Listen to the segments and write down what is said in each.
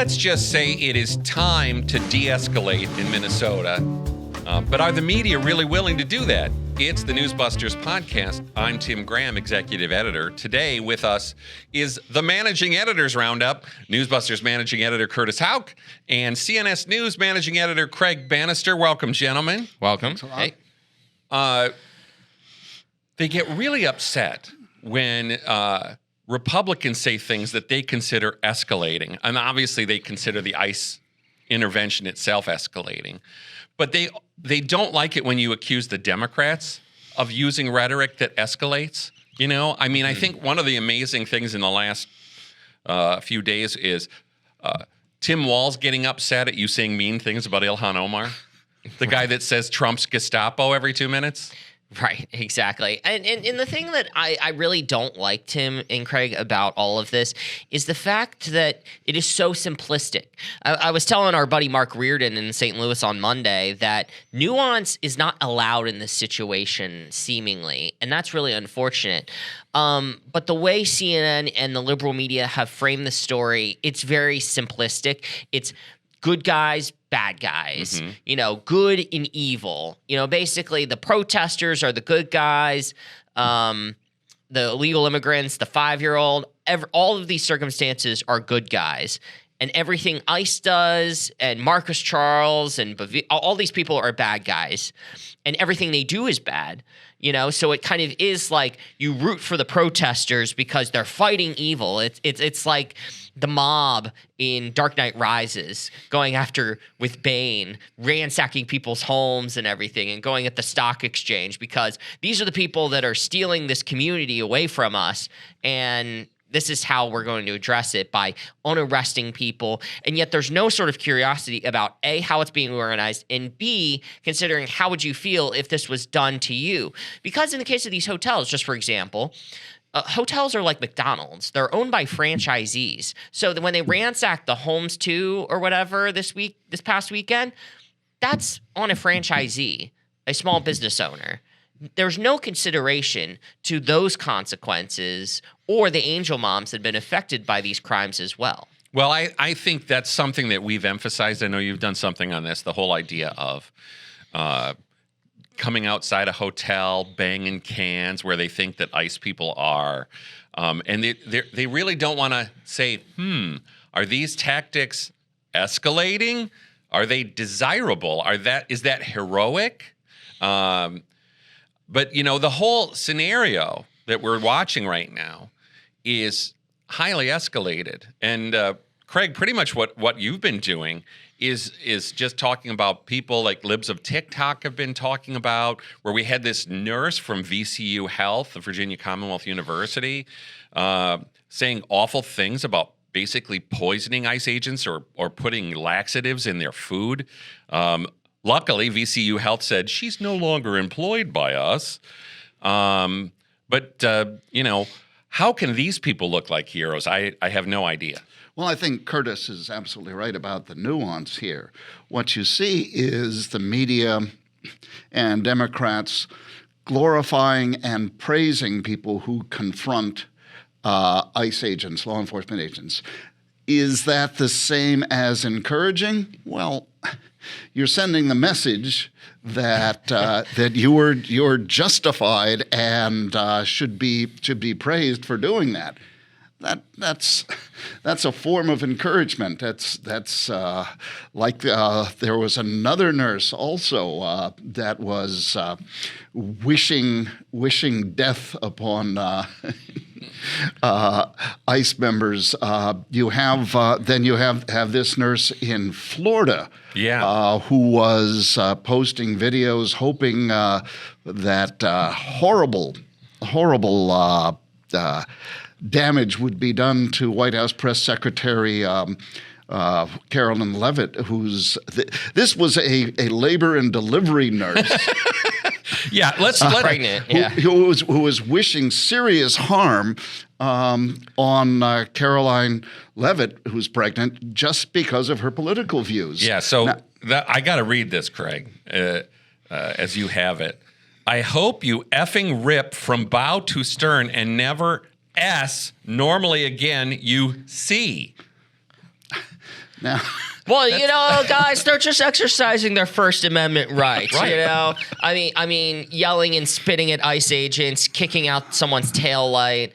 Let's just say it is time to de-escalate in Minnesota. But are the media really willing to do that? It's the Newsbusters podcast. I'm Tim Graham, executive editor. Today with us is the Managing Editors Roundup, Newsbusters managing editor Curtis Houck, and CNS News managing editor Craig Bannister. Welcome, gentlemen. Welcome. Hey. They get really upset when Republicans say things that they consider escalating. And obviously they consider the ICE intervention itself escalating. But they don't like it when you accuse the Democrats of using rhetoric that escalates. You know, I mean, I think one of the amazing things in the last few days is Tim Walz getting upset at you saying mean things about Ilhan Omar, the guy that says Trump's Gestapo every 2 minutes. Right, exactly. And the thing that I really don't like, Tim and Craig, about all of this is the fact that it is so simplistic. I was telling our buddy Mark Reardon in St. Louis on Monday that nuance is not allowed in this situation, seemingly, and that's really unfortunate. But the way CNN and the liberal media have framed the story, it's very simplistic. It's good guys, bad guys, you know, good and evil. You know, basically the protesters are the good guys, the illegal immigrants, the 5-year-old, all of these circumstances are good guys. And everything ICE does and Marcus Charles and all these people are bad guys. And everything they do is bad. You know, so it kind of is like you root for the protesters because they're fighting evil. It's like the mob in Dark Knight Rises going after with Bane, ransacking people's homes and everything and going at the stock exchange because these are the people that are stealing this community away from us. And this is how we're going to address it, by unarresting people. And yet there's no sort of curiosity about A, how it's being organized, and B, considering how would you feel if this was done to you? Because in the case of these hotels, just for example, hotels are like McDonald's. They're owned by franchisees. So that when they ransack the Homes 2 or whatever this past weekend, that's on a franchisee, a small business owner. There's no consideration to those consequences or the angel moms that have been affected by these crimes as well. Well, I think that's something that we've emphasized. I know you've done something on this, the whole idea of coming outside a hotel, banging cans where they think that ICE people are. And they really don't want to say, are these tactics escalating? Are they desirable? Is that heroic? But, you know, the whole scenario that we're watching right now is highly escalated. And, Craig, pretty much what you've been doing is just talking about people like libs of TikTok have been talking about, where we had this nurse from VCU Health, the Virginia Commonwealth University, saying awful things about basically poisoning ICE agents or putting laxatives in their food. Luckily, VCU Health said she's no longer employed by us. But you know, how can these people look like heroes? I have no idea. Well, I think Curtis is absolutely right about the nuance here. What you see is the media and Democrats glorifying and praising people who confront ICE agents, law enforcement agents. Is that the same as encouraging? Well, you're sending the message that that you're justified and should be praised for doing that. That's a form of encouragement. That's like there was another nurse also that was wishing death upon ICE members. You have this nurse in Florida, who was posting videos hoping that horrible damage would be done to White House Press Secretary Carolyn Leavitt, this was a labor and delivery nurse. Yeah, pregnant. Who was wishing serious harm on Caroline Leavitt, who's pregnant, just because of her political views. Yeah, so I got to read this, Craig, as you have it. I hope you effing rip from bow to stern and never S, normally again, you see. Now, Well, you know, guys, they're just exercising their First Amendment rights. Right. You know, I mean, yelling and spitting at ICE agents, kicking out someone's taillight,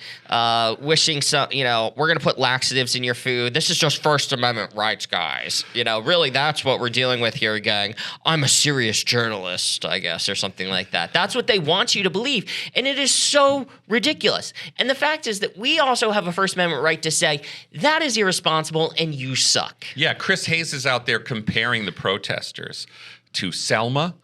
wishing some, you know, we're gonna put laxatives in your food. This is just First Amendment rights, guys. You know, really, that's what we're dealing with here, gang. I'm a serious journalist, I guess, or something like that. That's what they want you to believe, and it is so ridiculous. And the fact is that we also have a First Amendment right to say that is irresponsible and you suck. Yeah, Chris Hayes is out there comparing the protesters to Selma,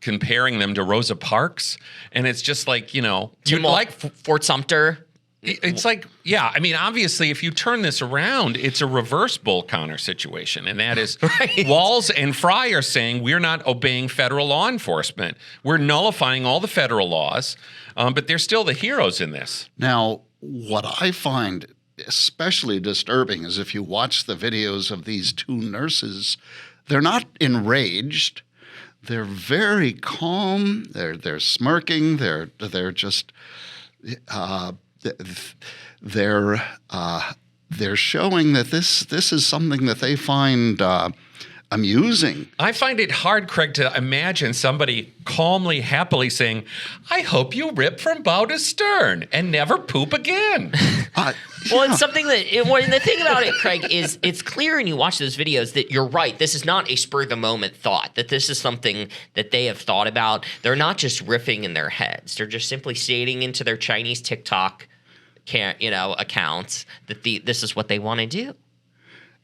comparing them to Rosa Parks, and it's just like, you know, you'd like Fort Sumter. it's like, yeah, I mean, obviously, if you turn this around, it's a reverse Bull Connor situation, and that is Right. Walz and Frey are saying we're not obeying federal law enforcement. We're nullifying all the federal laws, but they're still the heroes in this. now, what I find especially disturbing is if you watch the videos of these two nurses, they're not enraged. They're very calm. They're smirking. They're just they're showing that this is something that they find amusing. I find it hard, Craig, to imagine somebody calmly, happily saying, "I hope you rip from bow to stern and never poop again." Well, it's something that, the thing about it, Craig, is it's clear when you watch those videos that you're right. This is not a spur-of-the-moment thought, that this is something that they have thought about. They're not just riffing in their heads. They're just simply stating into their Chinese TikTok accounts that this is what they want to do.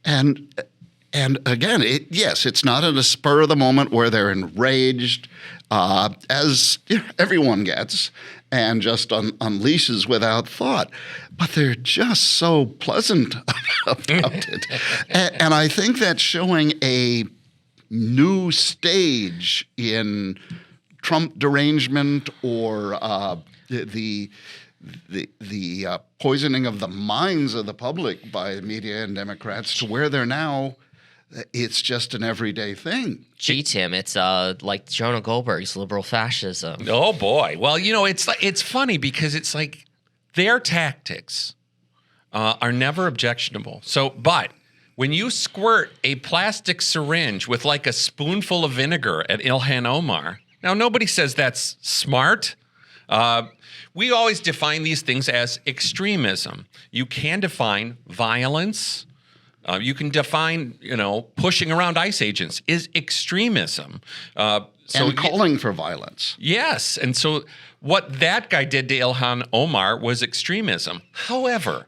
And again, yes, it's not at a spur of the moment where they're enraged, as everyone gets, and just unleashes without thought. But they're just so pleasant about it. And I think that's showing a new stage in Trump derangement or the poisoning of the minds of the public by media and Democrats to where they're now. It's just an everyday thing. Gee, Tim, it's like Jonah Goldberg's liberal fascism. Oh boy! Well, you know, it's funny because it's like their tactics are never objectionable. So, but when you squirt a plastic syringe with like a spoonful of vinegar at Ilhan Omar, now nobody says that's smart. We always define these things as extremism. You can define violence. You can define, pushing around ICE agents is extremism. And calling for violence. Yes. And so what that guy did to Ilhan Omar was extremism. However,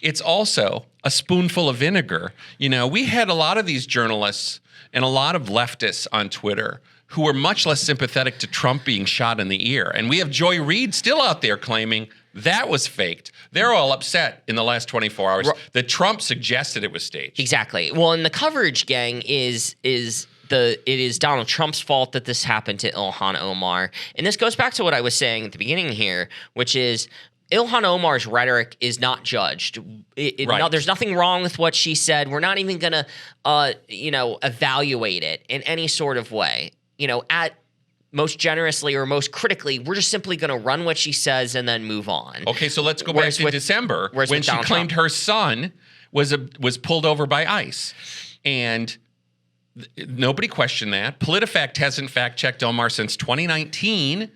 it's also a spoonful of vinegar. You know, we had a lot of these journalists and a lot of leftists on Twitter who were much less sympathetic to Trump being shot in the ear. And we have Joy Reid still out there claiming that was faked. They're all upset in the last 24 hours that Trump suggested it was staged. Exactly. Well, and the coverage, gang, it is Donald Trump's fault that this happened to Ilhan Omar. And this goes back to what I was saying at the beginning here, which is Ilhan Omar's rhetoric is not judged. Right. There's nothing wrong with what she said. We're not even going to, evaluate it in any sort of way. At most generously or most critically, we're just simply going to run what she says and then move on. Okay, so let's go back to December when she claimed her son was pulled over by ICE. And nobody questioned that. PolitiFact hasn't fact-checked Omar since 2019.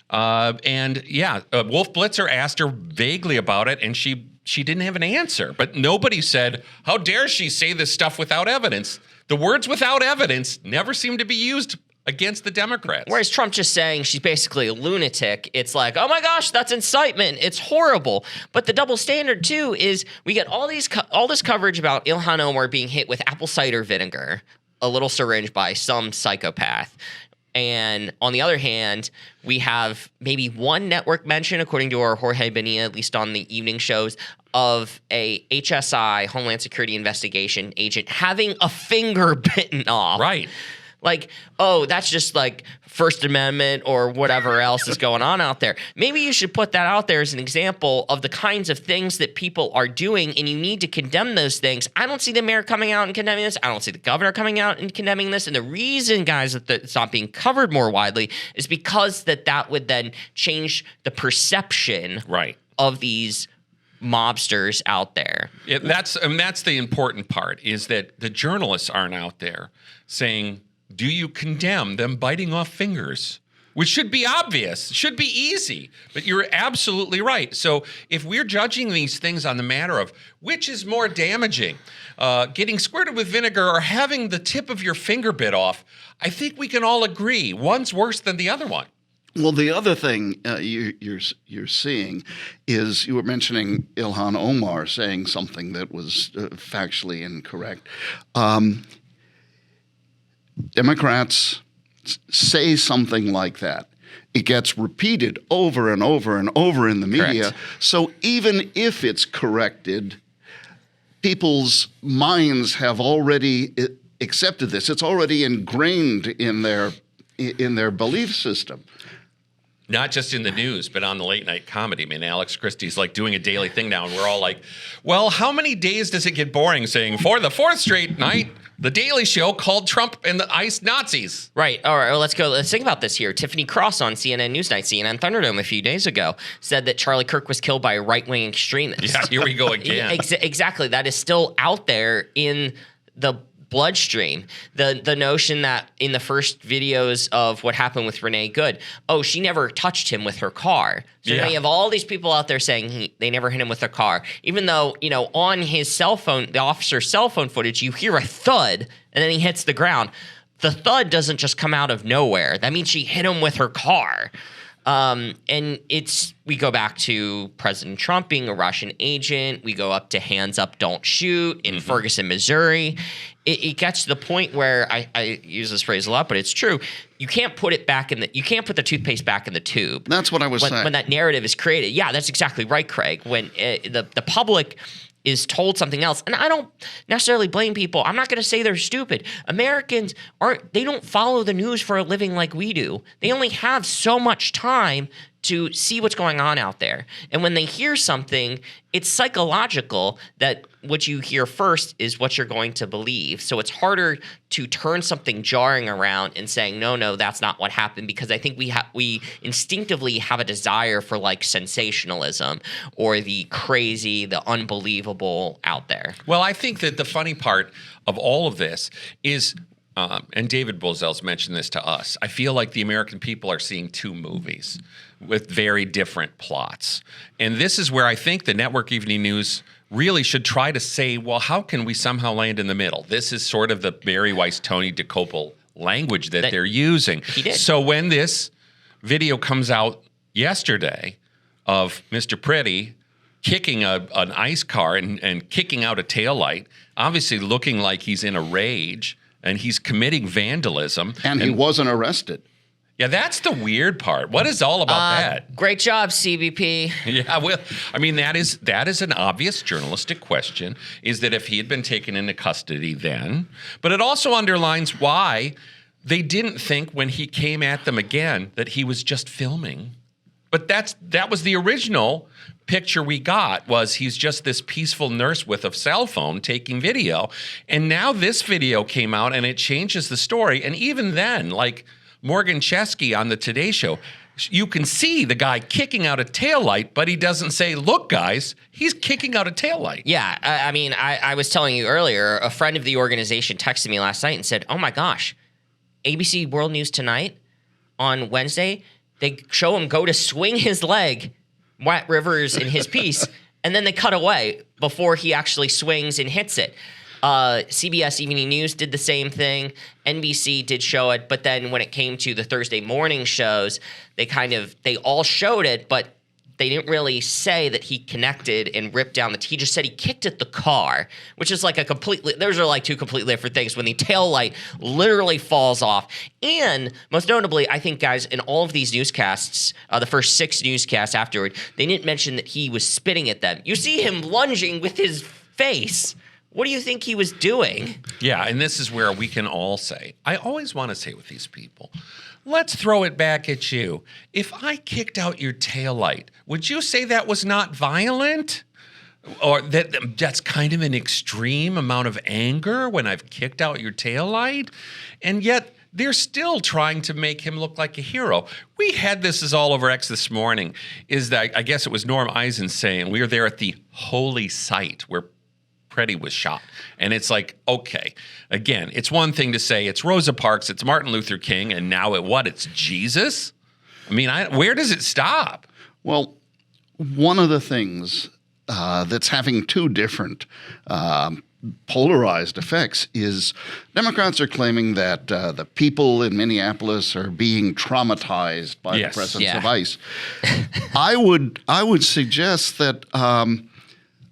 Wolf Blitzer asked her vaguely about it, and she didn't have an answer. But nobody said, how dare she say this stuff without evidence? The words without evidence never seem to be used against the Democrats. Whereas Trump just saying she's basically a lunatic, it's like, oh my gosh, that's incitement. It's horrible. But the double standard, too, is we get all this coverage about Ilhan Omar being hit with apple cider vinegar, a little syringe by some psychopath. And on the other hand, we have maybe one network mention, according to our Jorge Bonilla, at least on the evening shows, of a HSI, Homeland Security Investigation agent, having a finger bitten off. Right. Like, oh, that's just like First Amendment or whatever else is going on out there. Maybe you should put that out there as an example of the kinds of things that people are doing, and you need to condemn those things. I don't see the mayor coming out and condemning this. I don't see the governor coming out and condemning this. And the reason, guys, that it's not being covered more widely is because that would then change the perception right. of these mobsters out there. That's the important part, is that the journalists aren't out there saying, do you condemn them biting off fingers? Which should be obvious, should be easy, but you're absolutely right. So if we're judging these things on the matter of which is more damaging, getting squirted with vinegar or having the tip of your finger bit off, I think we can all agree one's worse than the other one. Well, the other thing you're seeing is, you were mentioning Ilhan Omar saying something that was factually incorrect. Democrats say something like that. It gets repeated over and over and over in the media. Correct. So even if it's corrected, people's minds have already accepted this. It's already ingrained in their belief system. Not just in the news, but on the late night comedy. I mean, Alex Christie's like doing a daily thing now, and we're all like, well, how many days does it get boring saying, for the fourth straight night, The Daily Show called Trump and the ICE Nazis? Right. All right. Well, let's go. Let's think about this here. Tiffany Cross on CNN Newsnight, CNN Thunderdome a few days ago said that Charlie Kirk was killed by a right-wing extremist. Yeah, here we go again. Exactly. That is still out there in the bloodstream. The notion that in the first videos of what happened with Renee Good, oh, she never touched him with her car. So now you have all these people out there saying they never hit him with their car, even though, you know, on his cell phone, the officer's cell phone footage, you hear a thud and then he hits the ground. The thud doesn't just come out of nowhere. That means she hit him with her car. And we go back to President Trump being a Russian agent. We go up to hands up, don't shoot in Ferguson, Missouri. It gets to the point where I use this phrase a lot, but it's true. You can't put it back you can't put the toothpaste back in the tube. That's what I was saying. When that narrative is created. Yeah, that's exactly right, Craig. When the public is told something else, and I don't necessarily blame people. I'm not going to say they're stupid. Americans they don't follow the news for a living like we do. They only have so much time to see what's going on out there. And when they hear something, it's psychological that what you hear first is what you're going to believe. So it's harder to turn something jarring around and saying, no, that's not what happened, because I think we instinctively have a desire for like sensationalism or the crazy, the unbelievable out there. Well, I think that the funny part of all of this is, and David Bozell's mentioned this to us, I feel like the American people are seeing two movies with very different plots. And this is where I think the network evening news really should try to say, well, how can we somehow land in the middle? This is sort of the Barry Weiss, Tony DeCopel language that they're using. He did. So when this video comes out yesterday of Mr. Pretty kicking an ICE car and kicking out a taillight, obviously looking like he's in a rage, and he's committing vandalism. And he wasn't arrested. Yeah, that's the weird part. What is all about that? Great job, CBP. Yeah, well, I mean, that is an obvious journalistic question, is that if he had been taken into custody then, but it also underlines why they didn't think when he came at them again that he was just filming. But that was the original picture we got, was he's just this peaceful nurse with a cell phone taking video. And now this video came out and it changes the story. And even then, like Morgan Chesky on the Today Show, you can see the guy kicking out a taillight, but he doesn't say, look, guys, he's kicking out a taillight. Yeah, I mean, I was telling you earlier, a friend of the organization texted me last night and said, oh my gosh, ABC World News Tonight on Wednesday, they show him go to swing his leg, Wyatt Rivers in his piece, and then they cut away before he actually swings and hits it. CBS Evening News did the same thing. NBC did show it, but then when it came to the Thursday morning shows, they all showed it, but they didn't really say that he connected and ripped down he just said he kicked at the car, which is like those are like two completely different things when the taillight literally falls off. And most notably, I think, guys, in all of these newscasts, the first 6 newscasts afterward, they didn't mention that he was spitting at them. You see him lunging with his face. What do you think he was doing? Yeah, and this is where we can all say, I always want to say with these people, let's throw it back at you. If I kicked out your taillight, would you say that was not violent? Or that's kind of an extreme amount of anger when I've kicked out your taillight? And yet they're still trying to make him look like a hero. We had this as all over X this morning, is that I guess it was Norm Eisen saying we were there at the holy site where Preddy was shot. And it's like, okay, again, it's one thing to say it's Rosa Parks, it's Martin Luther King, and now it's Jesus? I mean, where does it stop? Well, one of the things that's having two different polarized effects is Democrats are claiming that the people in Minneapolis are being traumatized by the presence of ICE. I would suggest that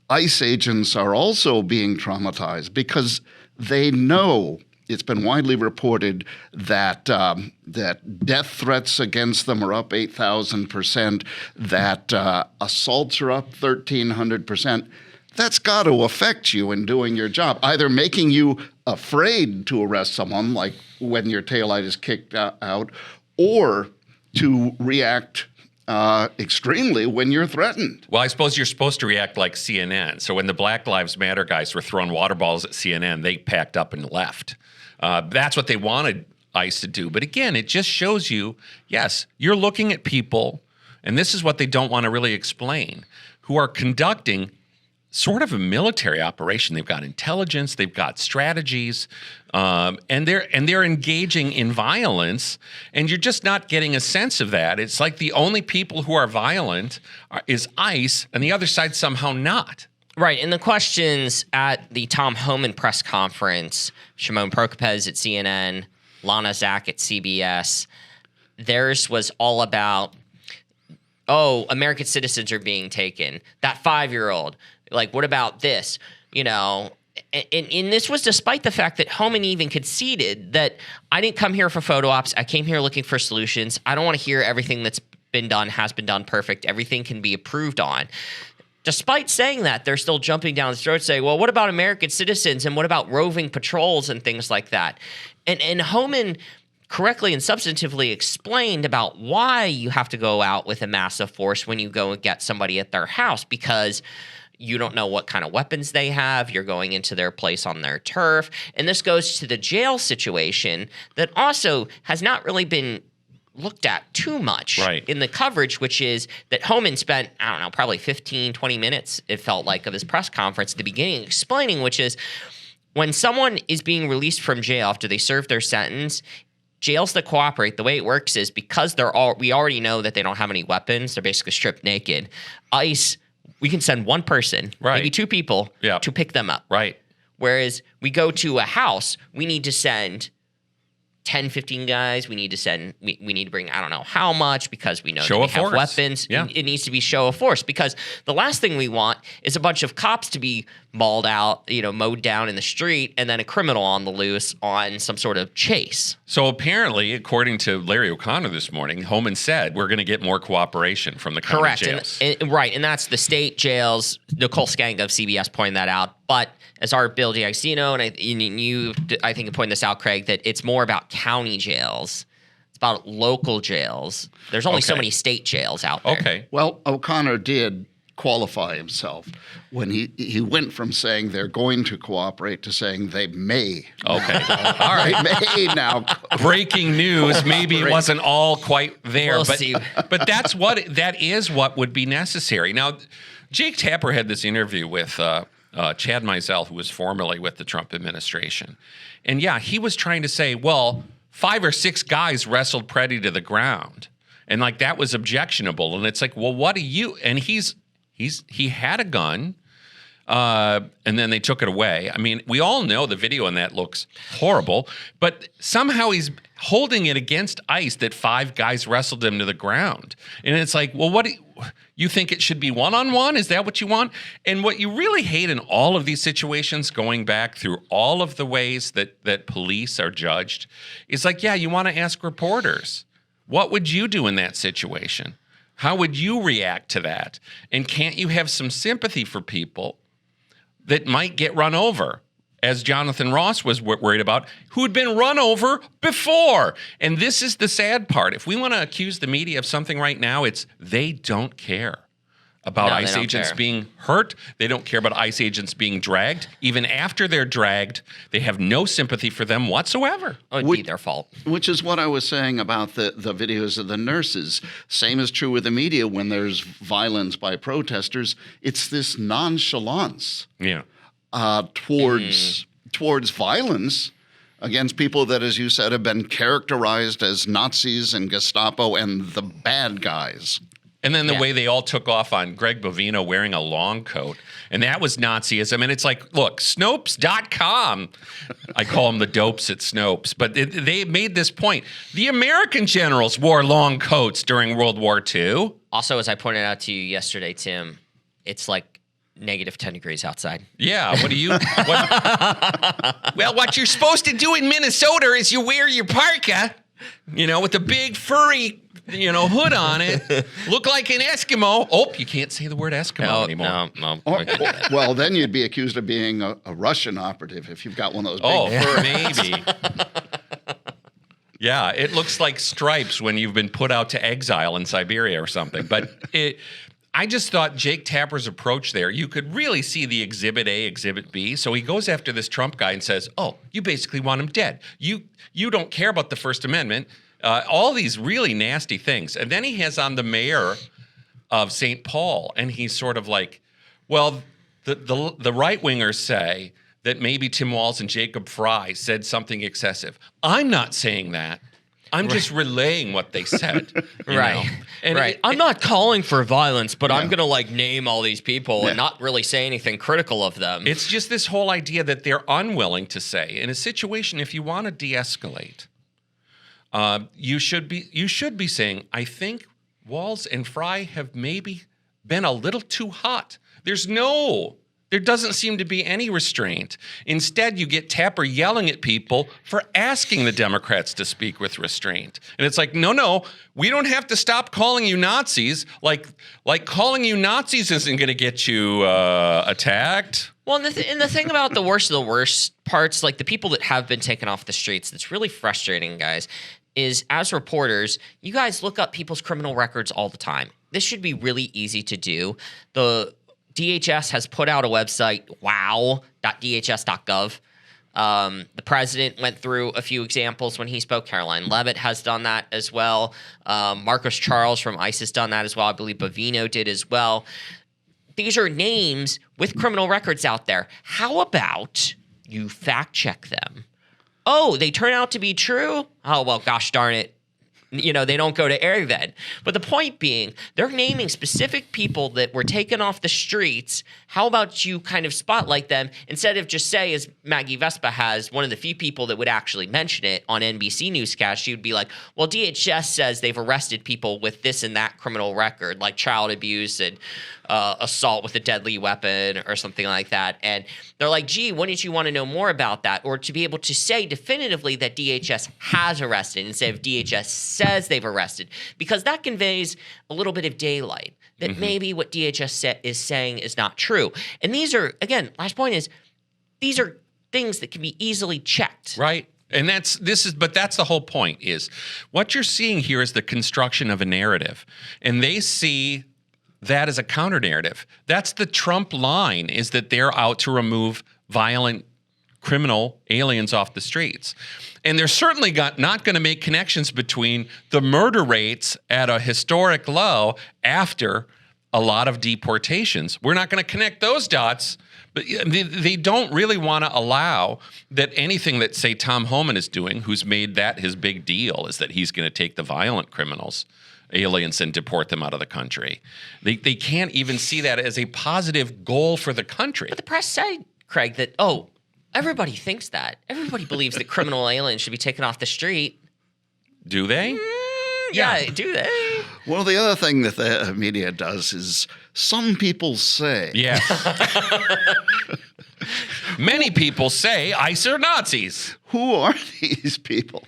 ICE agents are also being traumatized because they know, it's been widely reported that that death threats against them are up 8,000%, that assaults are up 1,300%. That's got to affect you in doing your job, either making you afraid to arrest someone, like when your taillight is kicked out, or to react extremely when you're threatened. Well, I suppose you're supposed to react like CNN. So when the Black Lives Matter guys were throwing water balls at CNN, they packed up and left. That's what they wanted ICE to do. But again, it just shows you, yes, you're looking at people, and this is what they don't want to really explain, who are conducting sort of a military operation. They've got intelligence, they've got strategies, and they're engaging in violence, and you're just not getting a sense of that. It's like the only people who are violent is ICE, and the other side somehow not. Right, and the questions at the Tom Homan press conference, Shimon Prokupecz at CNN, Lana Zak at CBS, theirs was all about, American citizens are being taken. That 5-year-old. Like, what about this? You know, and this was despite the fact that Homan even conceded that I didn't come here for photo ops. I came here looking for solutions. I don't want to hear everything that's been done has been done perfect. Everything can be approved on. Despite saying that, they're still jumping down the throat saying, well, what about American citizens and what about roving patrols and things like that? And Homan correctly and substantively explained about why you have to go out with a massive force when you go and get somebody at their house, because you don't know what kind of weapons they have. You're going into their place on their turf. And this goes to the jail situation that also has not really been looked at too much in the coverage, which is that Homan spent, I don't know, probably 15, 20 minutes, it felt like, of his press conference at the beginning explaining, which is when someone is being released from jail after they serve their sentence, jails that cooperate, the way it works is because we already know that they don't have any weapons, they're basically stripped naked. ICE, we can send one person, maybe two people, to pick them up. Right. Whereas we go to a house, we need to send 10, 15 guys. We need to bring, I don't know how much, because we know that we have weapons. Yeah. It needs to be show of force, because the last thing we want is a bunch of cops to be mauled out, mowed down in the street, and then a criminal on the loose on some sort of chase. So apparently, according to Larry O'Connor this morning, Homan said we're going to get more cooperation from the county jails. And that's the state jails. Nicole Skanga of CBS pointed that out. But as our Bill D'Agostino, and you, I think, pointed this out, Craig, that it's more about county jails. It's about local jails. There's only so many state jails out there. Okay. Well, O'Connor did qualify himself when he went from saying they're going to cooperate to saying they may. Okay. All right. They may now. Breaking news. Maybe it wasn't all quite there, We'll but see. But that is what would be necessary. Now, Jake Tapper had this interview with Chad Mizell, who was formerly with the Trump administration, and he was trying to say, well, 5 or 6 guys wrestled Preddy to the ground, and like that was objectionable. And it's like, well, what do you? And he had a gun, and then they took it away. I mean, we all know the video in that looks horrible, but somehow he's holding it against ICE that 5 guys wrestled him to the ground. And it's like, well, what do you think it should be one-on-one? Is that what you want? And what you really hate in all of these situations, going back through all of the ways that police are judged, is like, you want to ask reporters, what would you do in that situation? How would you react to that? And can't you have some sympathy for people that might get run over, as Jonathan Ross was worried about, who had been run over before? And this is the sad part. If we want to accuse the media of something right now, it's they don't care. about No, they ICE don't agents care. being hurt. They don't care about ICE agents being dragged. Even after they're dragged, they have no sympathy for them whatsoever. Oh, it'd be their fault. Which is what I was saying about the videos of the nurses. Same is true with the media when there's violence by protesters. It's this nonchalance Yeah. towards violence against people that, as you said, have been characterized as Nazis and Gestapo and the bad guys. And then the Yeah. way they all took off on Greg Bovino wearing a long coat. And that was Nazism. And it's like, look, Snopes.com. I call them the dopes at Snopes. But they made this point. The American generals wore long coats during World War II. Also, as I pointed out to you yesterday, Tim, it's like negative 10 degrees outside. Yeah, well, what you're supposed to do in Minnesota is you wear your parka, with a big furry, hood on it. Look like an Eskimo. Oh, you can't say the word Eskimo anymore. No. Well, then you'd be accused of being a Russian operative if you've got one of those big fur. Maybe. Yeah, it looks like stripes when you've been put out to exile in Siberia or something. But I just thought Jake Tapper's approach there, you could really see the Exhibit A, Exhibit B. So he goes after this Trump guy and says, oh, you basically want him dead. You don't care about the First Amendment. All these really nasty things. And then he has on the mayor of St. Paul, and he's sort of like, well, the right-wingers say that maybe Tim Walz and Jacob Frey said something excessive. I'm not saying that. I'm just relaying what they said. Right. And right. I'm not calling for violence, but I'm going to name all these people and not really say anything critical of them. It's just this whole idea that they're unwilling to say in a situation, if you want to de-escalate, you should be saying, I think Walz and Frey have maybe been a little too hot. There doesn't seem to be any restraint. Instead, you get Tapper yelling at people for asking the Democrats to speak with restraint. And it's like, no, we don't have to stop calling you Nazis. Like calling you Nazis isn't going to get you attacked. Well, and the thing about the worst of the worst parts, like the people that have been taken off the streets, that's really frustrating, guys, is as reporters, you guys look up people's criminal records all the time. This should be really easy to do. The DHS has put out a website, wow.dhs.gov. The president went through a few examples when he spoke. Caroline Leavitt has done that as well. Marcos Charles from ICE has done that as well. I believe Bovino did as well. These are names with criminal records out there. How about you fact check them? Oh, they turn out to be true? Oh, well, gosh darn it. They don't go to air then. But the point being, they're naming specific people that were taken off the streets. How about you kind of spotlight them instead of just say, as Maggie Vespa has, one of the few people that would actually mention it on NBC Newscast, she would be like, well, DHS says they've arrested people with this and that criminal record, like child abuse and assault with a deadly weapon or something like that. And they're like, gee, wouldn't you want to know more about that? Or to be able to say definitively that DHS has arrested instead of DHS says they've arrested, because that conveys a little bit of daylight that maybe what DHS is saying is not true. And these are, again, last point is, these are things that can be easily checked. Right. And that's the whole point is what you're seeing here is the construction of a narrative. And they see that as a counter narrative. That's the Trump line, is that they're out to remove violent criminal aliens off the streets. And they're certainly not going to make connections between the murder rates at a historic low after a lot of deportations. We're not going to connect those dots. But they don't really want to allow that anything that, say, Tom Homan is doing, who's made that his big deal, is that he's going to take the violent criminals, aliens, and deport them out of the country. They can't even see that as a positive goal for the country. But the press said, Craig, that, everybody thinks that. Everybody believes that criminal aliens should be taken off the street. Do they? Yeah, do they? Well, the other thing that the media does is some people say. Yeah. Many people say ICE are Nazis. Who are these people?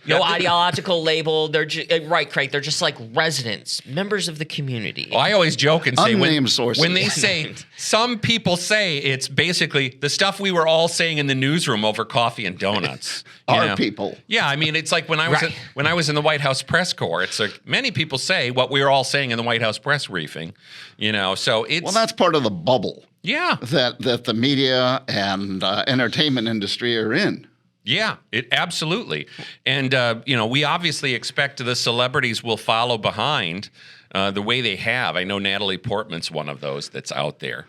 No ideological label. They're right, Craig. They're just like residents, members of the community. Well, I always joke and say Unnamed sources. when they say, some people say it's basically the stuff we were all saying in the newsroom over coffee and donuts. Our people. Yeah, I mean, it's like when I was Right. when I was in the White House press corps. It's like many people say what we were all saying in the White House press briefing. So it's Well, that's part of the bubble yeah. that the media and entertainment industry are in. Yeah, it absolutely. And, we obviously expect the celebrities will follow behind the way they have. I know Natalie Portman's one of those that's out there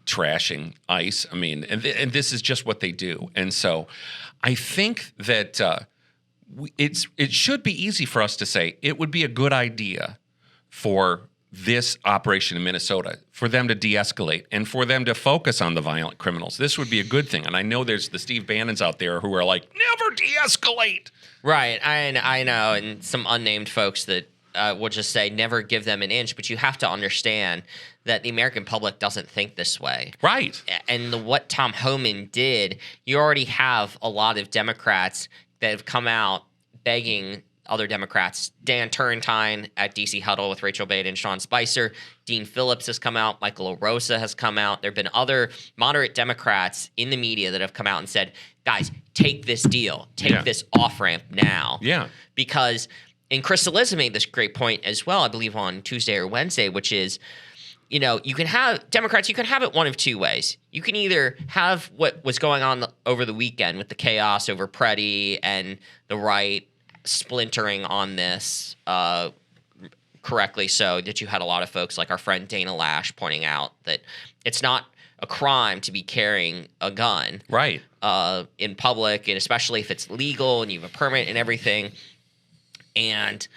trashing ICE. I mean, and this is just what they do. And so I think that it should be easy for us to say it would be a good idea for this operation in Minnesota, for them to de-escalate and for them to focus on the violent criminals. This would be a good thing. And I know there's the Steve Bannons out there who are like, never de-escalate. Right. I know. And some unnamed folks that will just say, never give them an inch. But you have to understand that the American public doesn't think this way. Right. And what Tom Homan did, you already have a lot of Democrats that have come out begging other Democrats. Dan Turrentine at DC Huddle with Rachel Bate and Sean Spicer. Dean Phillips has come out. Michael LaRosa has come out. There have been other moderate Democrats in the media that have come out and said, guys, take this deal. Take this off-ramp now. Yeah. Because, and Chris Cillizza made this great point as well, I believe on Tuesday or Wednesday, which is, you can have, Democrats, you can have it one of two ways. You can either have what was going on over the weekend with the chaos over Preddy and the right splintering on this correctly, so that you had a lot of folks like our friend Dana Lash pointing out that it's not a crime to be carrying a gun Right. in public, and especially if it's legal and you have a permit and everything. And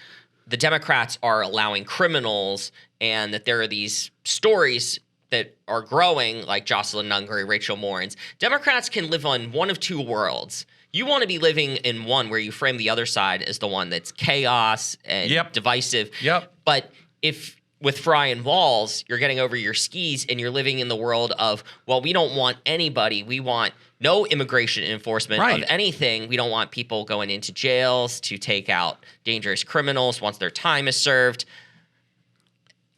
the Democrats are allowing criminals, and that there are these stories that are growing, like Jocelyn Nungaray, Rachel Morins. Democrats can live on one of two worlds. You want to be living in one where you frame the other side as the one that's chaos and divisive. Yep. But if with Frey and Walz, you're getting over your skis and you're living in the world of, well, we don't want anybody. We want no immigration enforcement of anything. We don't want people going into jails to take out dangerous criminals once their time is served.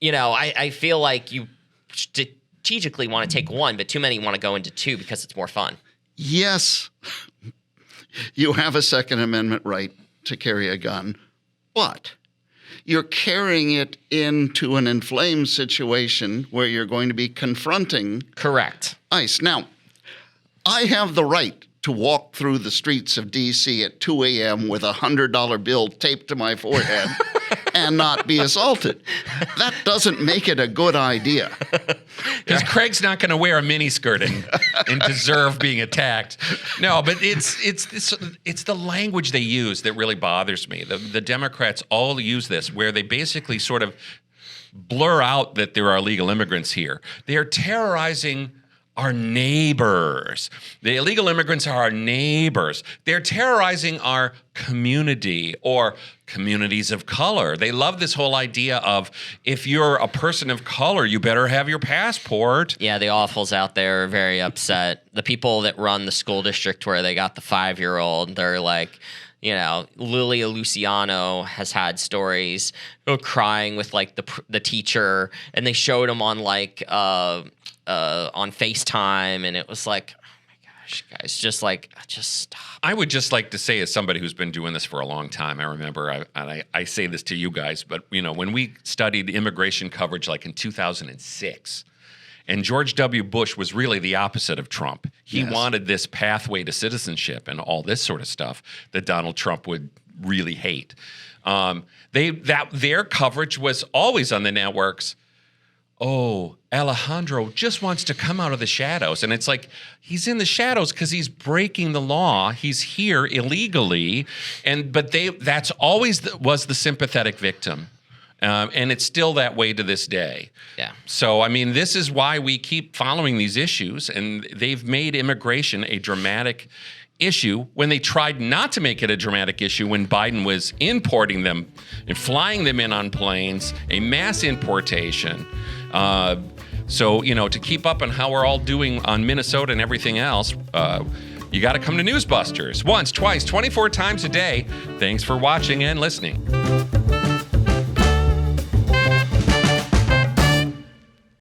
I feel like you strategically want to take one, but too many want to go into two because it's more fun. Yes, you have a Second Amendment right to carry a gun, but you're carrying it into an inflamed situation where you're going to be confronting Correct. ICE. Now, I have the right to walk through the streets of D.C. at 2 a.m. with a $100 bill taped to my forehead and not be assaulted. That doesn't make it a good idea. Because Craig's not going to wear a miniskirt and deserve being attacked. No, but it's the language they use that really bothers me. The Democrats all use this, where they basically sort of blur out that there are illegal immigrants here. They are terrorizing our neighbors. The illegal immigrants are our neighbors. They're terrorizing our community or communities of color. They love this whole idea of, if you're a person of color, you better have your passport. Yeah, the awfuls out there are very upset. The people that run the school district where they got the 5-year-old, they're like, Lilia Luciano has had stories of crying with like the teacher, and they showed him on like on FaceTime, and it was like, oh my gosh, guys, just stop. I would just like to say, as somebody who's been doing this for a long time, I remember, I say this to you guys, but when we studied immigration coverage like in 2006, and George W. Bush was really the opposite of Trump. He wanted this pathway to citizenship and all this sort of stuff that Donald Trump would really hate. Their coverage was always on the networks. Oh, Alejandro just wants to come out of the shadows. And it's like, he's in the shadows because he's breaking the law. He's here illegally. But that's always was the sympathetic victim. And it's still that way to this day. Yeah. So, I mean, this is why we keep following these issues. And they've made immigration a dramatic issue when they tried not to make it a dramatic issue when Biden was importing them and flying them in on planes, a mass importation. So, to keep up on how we're all doing on Minnesota and everything else, you got to come to Newsbusters once, twice, 24 times a day. Thanks for watching and listening.